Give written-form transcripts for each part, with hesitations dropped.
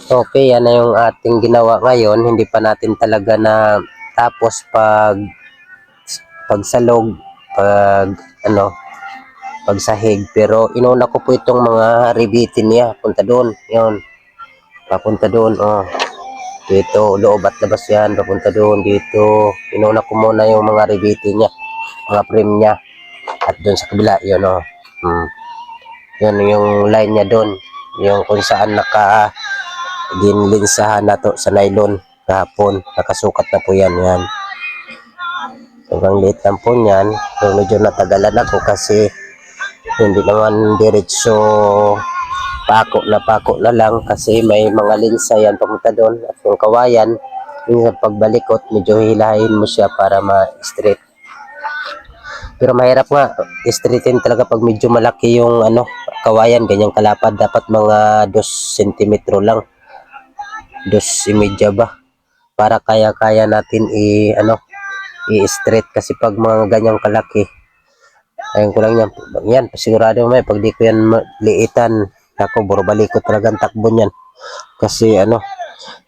Okay, yan na yung ating ginawa ngayon. Hindi pa natin talaga na tapos pagsalog, pag ano, pagsahig. Pero inuna ko po itong mga ribitin niya. Punta doon. Yun. Papunta doon. Oh. Dito, loob at labas yan. Papunta doon. Dito. Inuna ko muna yung mga ribitin niya. Mga frame niya. At doon sa kabila. Yun, oh. Yun yung line niya doon. Yung kung saan ginlinsahan na to sa nylon kahapon. Nakasukat na po yan. Yan. Sobrang liit lang po yan. So, medyo natagalan ako kasi hindi naman diretso pako na lang kasi may mga linsa yan papunta doon. At yung kawayan, yung pagbalikot, medyo hilahin mo siya para ma-straight. Pero mahirap nga, straighten talaga pag medyo malaki yung kawayan, ganyang kalapad. Dapat mga 2 cm lang. 2.5 ba? Para kaya-kaya natin i-straight kasi pag mga ganyang kalaki, ayun ko lang yan, sigurado may pag di ko yan liitan, ako balikot talaga ang takbo niyan kasi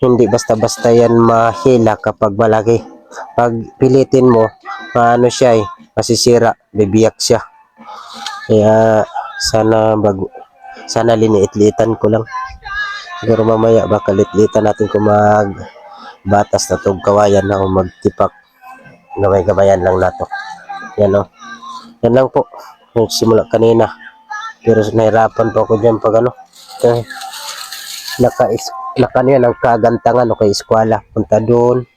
hindi basta-basta yan mahila kapag malaki. Pag pilitin mo, siya masisira, bibiyak siya. Kaya sana liniit-liitan ko lang. Siguro mamaya baka liit-liitan natin kung batas na tog kawayan na o magtipak. Gamay-gamayan lang nato. Yan o. Yan lang po. Simula kanina. Pero nahirapan po ako dyan pag ang kagantangan o kay eskwela. Punta doon,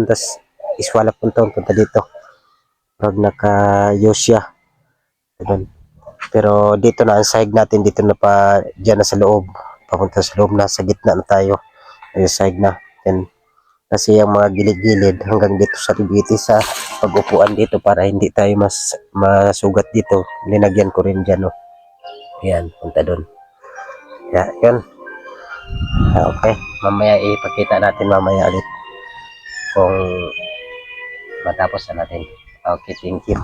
tas eskwela punta dito. Pag naka-yosya. Pero dito na ang sahig natin, dito na pa, dyan na sa loob. Papunta sa loob, nasa gitna na tayo. Ay sahig na. Then, kasi yung mga gilid-gilid hanggang dito sa ribiti sa pag-upuan dito para hindi tayo masugat dito. Linagyan ko rin dyan, no. Yan, punta doon. Yan. Okay, mamaya ipakita natin mamaya ulit kung matapos na natin. Okay, thank you.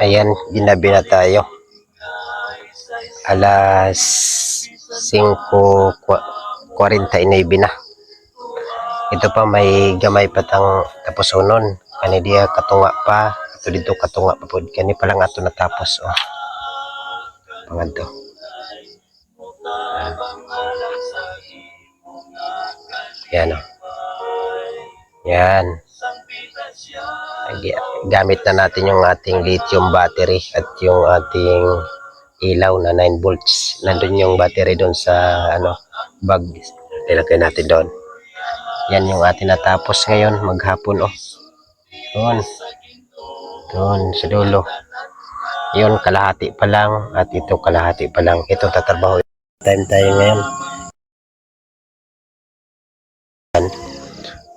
Ayan, ginabi na tayo. Alas 5:49 na. Ito pa may gamay patang tapos unon. Kani dia katunga pa. Ato dito katunga pa pod. Kani pa lang ato natapos. Oh. Pangadto. Yan oh. Yan. Gamit na natin yung ating lithium battery at yung ating ilaw na 9 volts. Nandun yung battery doon sa bag. Ilagay natin doon. Yan yung ating natapos ngayon maghapon oh. Doon sa dulo. Yun kalahati pa lang at ito kalahati pa lang. Ito tatrabaho. Time tayo ngayon.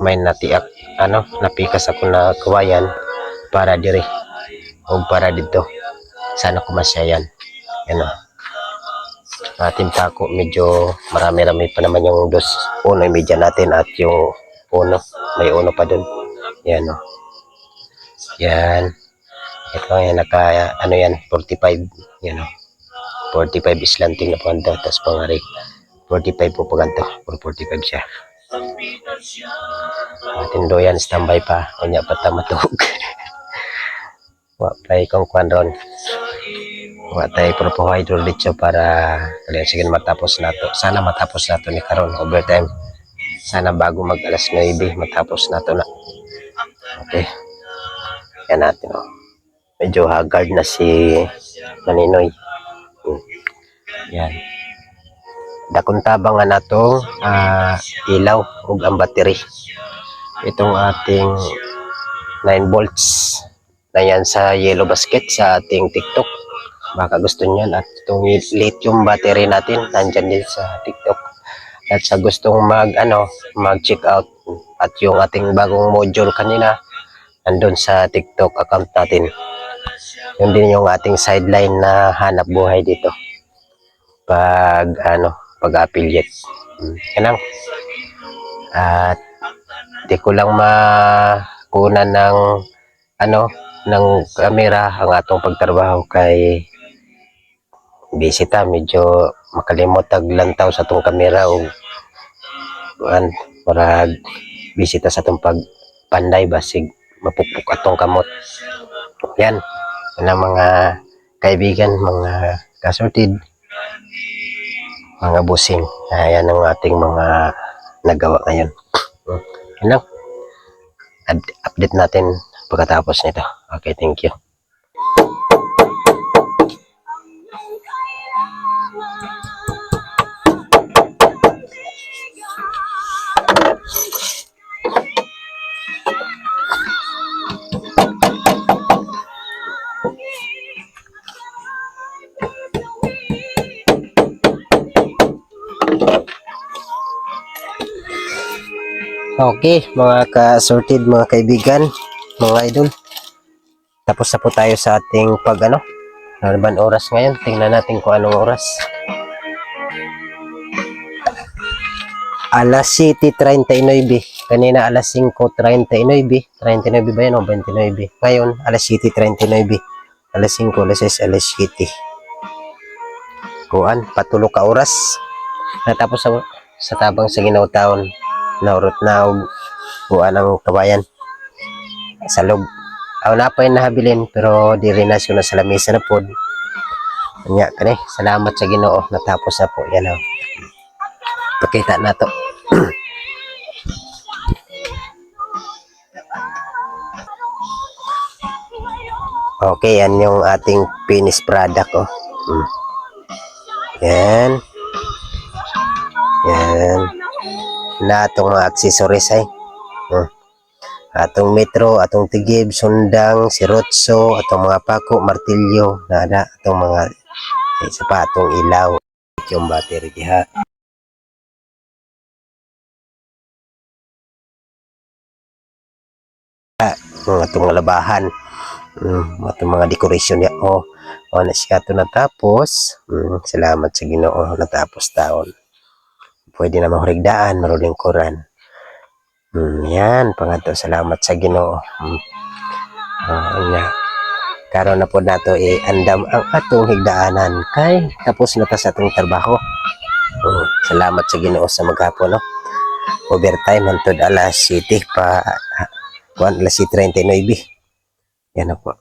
May natiak napikas ako na kawayan para diri o para dito. Sana kumasya yan. Yan o. Ating tako medyo marami-rami pa naman yung uno media natin at yung uno. May uno pa dun. Yan o. Yan. Ito yan yan 45. Yan o. 45 islanting na po ando. Tapos pangari 45 po paganto. 45 siya. Atin doyan standby pa. Kunya pa ta matug. Wa pay kung kwanron. Wa tay propo hydrolycho para sige matapos nato. Sana matapos nato ni karon overtime. Sana bago mag alas 9 matapos nato na. Okay. Yan natin oh. Medyo haggard na si Maninoy. Yan. Dakong tabang nga nato ilaw ug ang battery. Itong ating 9 volts na yan sa yellow basket sa ating TikTok. Baka gusto niyan at itong lithium battery natin nandyan din sa TikTok. At sa gustong mag-check out at yung ating bagong module kanina nandun sa TikTok account natin. Yun din yung ating sideline na hanap buhay dito. Pag-affiliate. Yan lang. At di ko lang makunan ng ng camera ang atong pagtrabaho kay bisita medyo makalimot tag lantaw sa tong kamera o kuan para bisita sa tong pagpanday basig mapukpuk atong kamot. Yan ang mga kaibigan, mga kasortid, mga busing. Yan ang ating mga nagawa ngayon. Yan lang. Update natin pagkatapos nito. Okay, thank you. Okay, mga ka-sorted, mga kaibigan, mga idol. Tapos na po tayo sa ating ano ba oras ngayon? Tingnan natin kung anong oras. Alas 7:39. Kanina alas 5:39. 39 ba yan o 29? Ngayon, alas 7:39. Alas 5, alas 6, alas 7. Kuan, patulo ka oras. Natapos sa tabang sa ginawtaon. Naurot na og kuan ang kabayan. Sa loob. Aw na pa yung nahabilin pero di rin na siya na sa lamesa na pod. Kanya kani, salamat sa Ginoo natapos na po yan oh. Pakita na to. Okay, yan yung ating finished product oh. Yan. Yan. Na itong mga accessories ay. Atong metro, atong tigib, sundang, sirotso, atong mga pako, martilyo, nada, atong mga isa pa atong ilaw, yung battery diha. Mga itong labahan, atong mga decoration niya. Na siya ito natapos. Salamat sa Ginoo natapos taon. Pwede na mahurigdaan, marulingkuran. Yan, pangato, salamat sa Ginoo. Karon na po nato andam ang atong higdaanan kay tapos na ta sa atong trabaho. Salamat sa Ginoo sa maghapon no. Overtime hangtod alas 7 pa alas 7:39. Yan na po.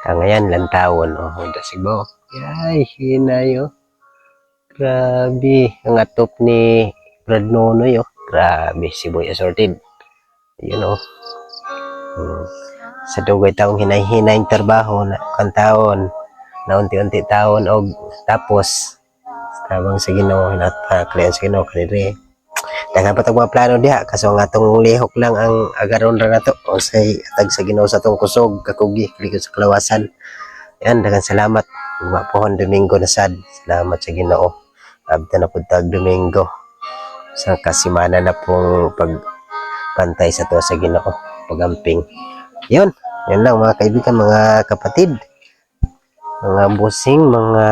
Ngayon lantawon Sigbo. Yay, hinayo. Grabe, ang atop ni Brad Nonoy grabe si Boy Assorted. Sa dugay taong hinay-hinay trabaho na kantaon na unti-unti taon og tapos tabang sa Ginoo hinatpaklian sa Ginoo kanire. Daghang patag mga plano diha kaso nga atong lihok lang ang agaron ra nato o say atag sa Ginoo sa atong kusog kakugi likod sa kalawasan. Yan, daghang salamat. Mapuhon Domingo na sad. Salamat sa Ginoo. Abta na pud tag Domingo. Sa kasimana na pong pagpantay sa to sa Ginoo, pagamping. Yan lang mga kaibigan, mga kapatid, mga busing, mga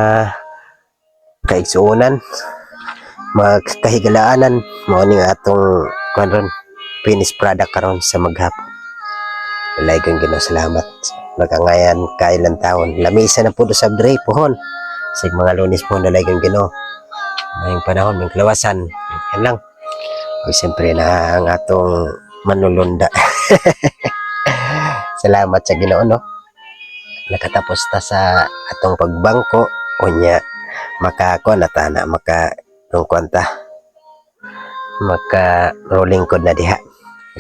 kaigsuonan, mga kahigalaanan, mao ni atong karon finished product karon sa maghapon. Walay kang Ginoo salamat. Magangayan kailan taon. Lamisa na po do sa dre pohon. Sig mga Lunes po walay kang Ginoo. Ngayong panahon ng kalawasan. Yan lang. O siyempre na ang atong manulunda. Salamat sa Ginoo no. Nakatapos ta sa atong pagbangko unya makako na ta na maka rolling code na diha.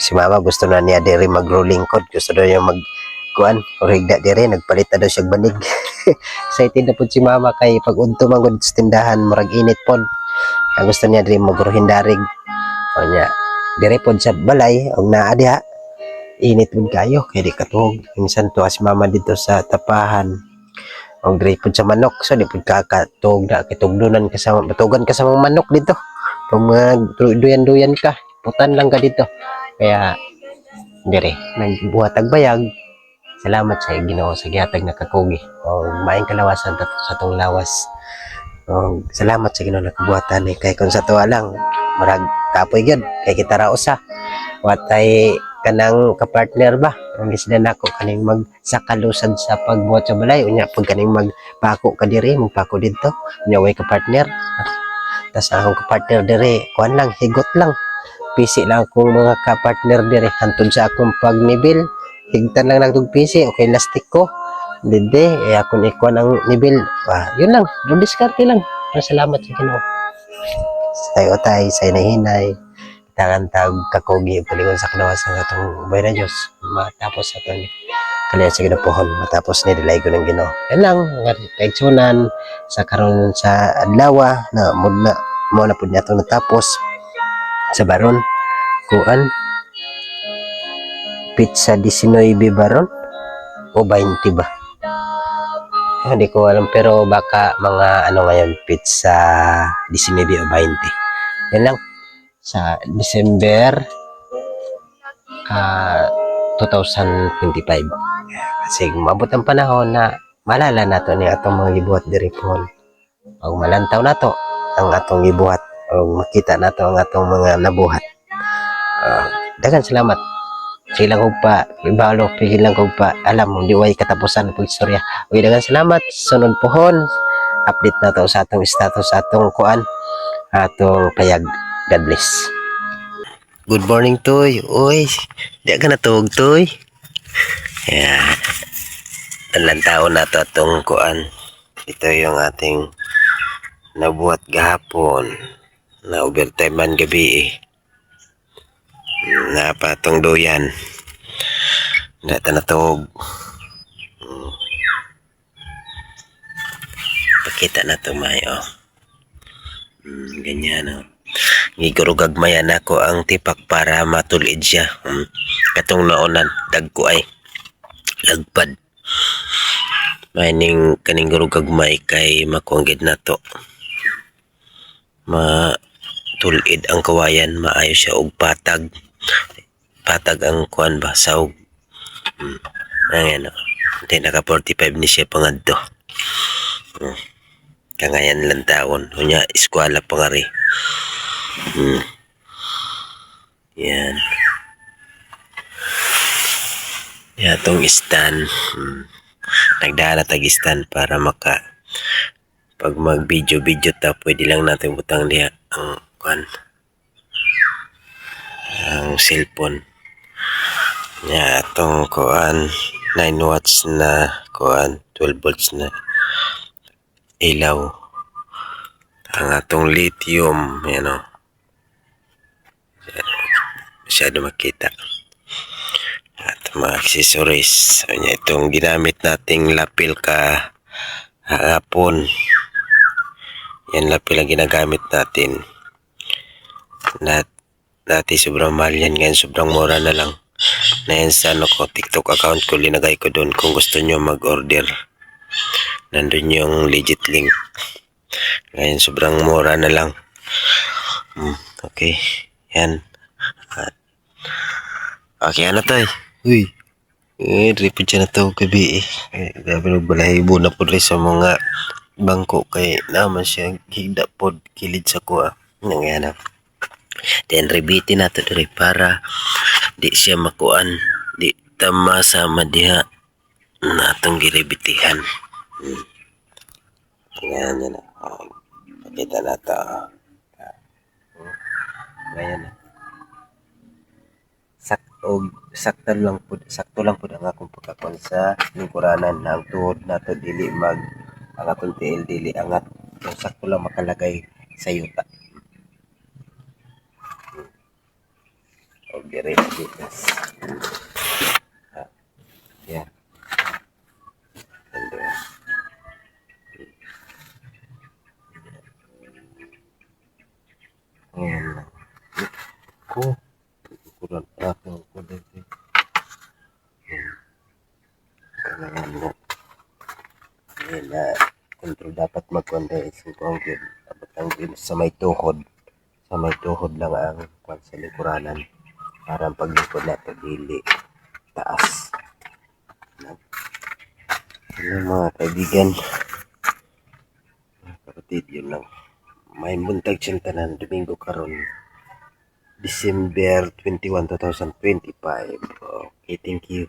Si mama gusto na niya diri mag rolling code, gusto daw niya mag origda diri nagpalit na daw siya banig. Excited na po si mama kay pag udto man gud sa tindahan murag init pod. Ang gusto niya diri magruhindarig. Unya diri pod sa balay og naa diha init pud kayo kay di katuog. Minsan to si mama dito sa tapahan og diri pud sa manok so di pud kakatog na kitugdunan ka sa batugan ka sa mga manok dito. Pag duyan-duyan ka, putan lang ka dito. Kaya diri nagbuhat og bayag. Salamat sa Ginoo sa gihatag na kakugi. Maayong kalawasan sa tong lawas. Salamat sa Ginoo nakabuhatan kay kun sa tuwa lang marag kapoy gyud kay kita ra usa. Watay kanang kapartner ba ang gisdan nako kaning magsakalusad sa pagbuhat sa balay unya pag kaning magpako ka diri magpako didto unya way kapartner tas akong kapartner diri kuan lang higot lang pisi lang akong mga kapartner diri hantod sa akong pagnibil higtan lang nagtug pisi okay lastik ko dide akon ikuan ang nibil yun lang do diskarte lang salamat sa Ginoo sa utay sa hinahinay tangan tag kakugi palingon sa kinawasan sa atong buhay na Diyos matapos atong kaliyan sa ginapuhon matapos ni dilay ko ng Ginoo yan lang kaigsunan sa karon sa adlaw na muna mo na pud nato natapos sa baron kuan pizza 19 baron o 20 ba hindi ko alam pero baka mga ano ngayon pizza 19 o 20 yan lang sa December 2025 kasi mabot ang panahon na malala nato ni atong mga gibuhat diri pohon pag malantaw nato ang atong gibuhat o makita nato ang atong mga nabuhat daghang salamat silang kog pa ibalo pigil lang kog pa alam mo di way katapusan pag istorya daghang salamat sunod pohon update nato sa atong status sa atong kuan atong payag. God bless. Good morning, Toy. Uy, di ka natawag, Toy. Yan. Taon na ito atong kuan. Ito yung ating nabuhat gahapon. Na overtime man gabi napatong doyan. Data natawag. Pakita na ito, Mayo. Ganyan, Giguro gagmayan ako ang tipak para matulid siya. Katong naonan dagko ay lagpad. Mining kaning guro gagmay kay makuanggid nato. Matulid ang kawayan, maayo siya og patag. Patag ang kuan ba saog. Ayan Hindi naka 45 ni siya pangadto. Kangayan lang taon. Unya eskwela pangari. Yan. Yatong stand. Nagdala tag stand para pag mag video ta pwede lang natin butang diha ang kuan. Ang cellphone. Atong kuan 9 watts na kuan 12 volts na ilaw. Ang atong lithium masyado makita at mga accessories itong ginamit nating lapil hapon yan lapil ang ginagamit natin dati sobrang mahal yan ngayon sobrang mura na lang na yan sa TikTok account ko linagay ko doon kung gusto nyo mag order nandun yung legit link ngayon sobrang mura na lang okay yan okay to uy repeat siya na to gabi grabe nagbalahibo na po rin sa mga bangko kay naman siya higda pod kilid sa kuha nangyana then rebitin nato diri para di siya makuan di tama sama diha natong girebitihan yan pakita nato ngayon sakto lang po ang akong pagkakon sa lingkuranan ang tuhod nato dili ang atong tiil dili angat sakto lang makalagay sa yuta dire bitas yan ko kurang ako ko dito na kontrol dapat magkonda isang pangkid dapat ang sa may tuhod lang ang kwan sa lingkuranan para ang paglipod nato dili taas mga kaibigan kapatid yun lang may buntag siyang tanan Domingo karon December 21, 2025. Okay, thank you.